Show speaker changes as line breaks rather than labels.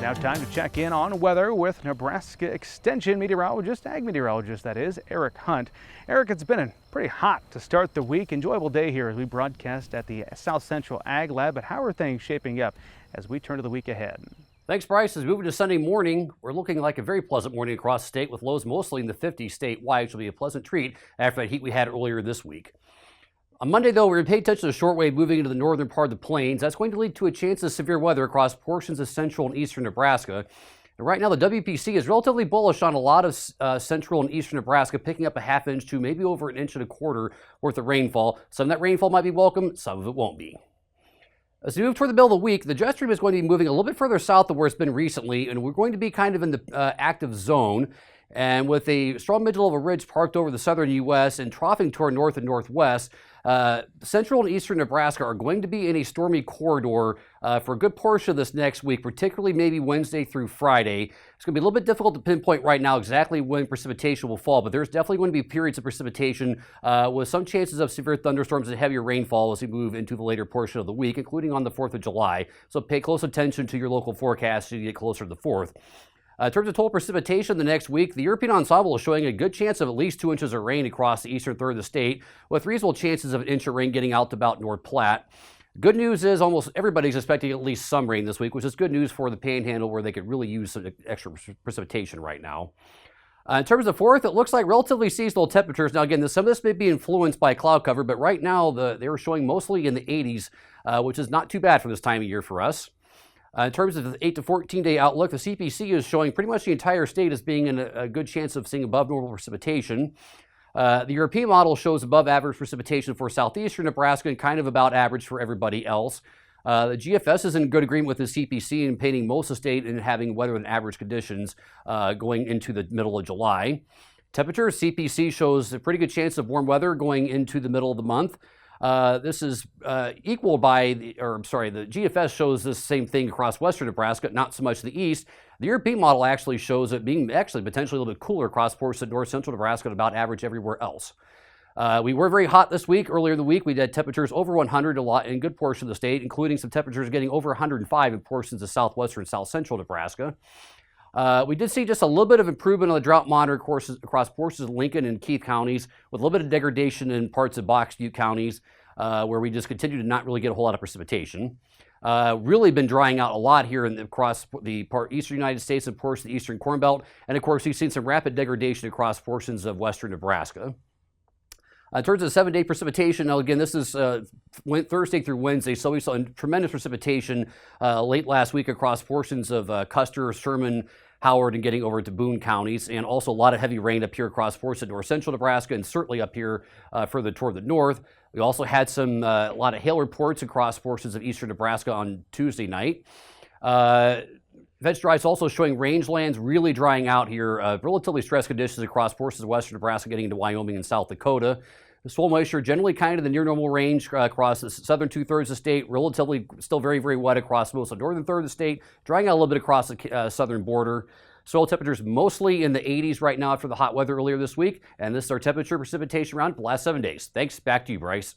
Now time to check in on weather with Nebraska Extension meteorologist, ag meteorologist that is, Eric Hunt. Eric, it's been pretty hot to start the week. Enjoyable day here as we broadcast at the South Central Ag Lab. But how are things shaping up as we turn to the week ahead?
Thanks, Bryce. As we move to Sunday morning, we're looking like a very pleasant morning across the state with lows mostly in the 50s statewide, which will be a pleasant treat after that heat we had earlier this week. On Monday, though, we're going to pay attention to the shortwave moving into the northern part of the plains. That's going to lead to a chance of severe weather across portions of central and eastern Nebraska. And right now, the WPC is relatively bullish on a lot of central and eastern Nebraska, picking up a half inch to maybe over an inch and a quarter worth of rainfall. Some of that rainfall might be welcome, some of it won't be. As we move toward the middle of the week, the jet stream is going to be moving a little bit further south than where it's been recently, and we're going to be kind of in the active zone. And with a strong mid-level ridge parked over the southern U.S. and troughing toward north and northwest, central and eastern Nebraska are going to be in a stormy corridor for a good portion of this next week, particularly maybe Wednesday through Friday. It's going to be a little bit difficult to pinpoint right now exactly when precipitation will fall, but there's definitely going to be periods of precipitation with some chances of severe thunderstorms and heavier rainfall as we move into the later portion of the week, including on the 4th of July. So pay close attention to your local forecast as you get closer to the 4th. In terms of total precipitation the next week, the European ensemble is showing a good chance of at least 2 inches of rain across the eastern third of the state, with reasonable chances of an inch of rain getting out to about North Platte. Good news is almost everybody's expecting at least some rain this week, which is good news for the Panhandle where they could really use some extra precipitation right now. In terms of the 4th, it looks like relatively seasonal temperatures. Now, again, some of this may be influenced by cloud cover, but right now they were showing mostly in the 80s, which is not too bad for this time of year for us. In terms of the 8 to 14-day outlook, the CPC is showing pretty much the entire state as being in a good chance of seeing above normal precipitation. The European model shows above average precipitation for southeastern Nebraska and kind of about average for everybody else. The GFS is in good agreement with the CPC in painting most of the state and having weather than average conditions going into the middle of July. Temperature, CPC shows a pretty good chance of warm weather going into the middle of the month. This is equal by, the GFS shows this same thing across western Nebraska, not so much the east. The European model actually shows it being actually potentially a little bit cooler across portions of north central Nebraska and about average everywhere else. We were very hot this week. Earlier in the week, we had temperatures over 100 a lot in a good portion of the state, including some temperatures getting over 105 in portions of southwestern and south central Nebraska. We did see just a little bit of improvement on the drought monitor courses across portions of Lincoln and Keith counties, with a little bit of degradation in parts of Box Butte counties, where we just continue to not really get a whole lot of precipitation. Really been drying out a lot here across the eastern United States and portions of the eastern Corn Belt. And of course, we've seen some rapid degradation across portions of western Nebraska. In terms of 7-day precipitation, now again, this is Thursday through Wednesday, so we saw tremendous precipitation late last week across portions of Custer, Sherman, Howard, and getting over to Boone counties, and also a lot of heavy rain up here across portions of north central Nebraska and certainly up here further toward the north. We also had a lot of hail reports across portions of eastern Nebraska on Tuesday night. VegDry is also showing rangelands really drying out here, relatively stressed conditions across portions of western Nebraska getting into Wyoming and South Dakota. The soil moisture generally kind of the near normal range across the southern 2/3 of the state, relatively still very, very wet across most of the northern third of the state, drying out a little bit across the southern border. Soil temperatures mostly in the 80s right now after the hot weather earlier this week, and this is our temperature precipitation around the last 7 days. Thanks, back to you, Bryce.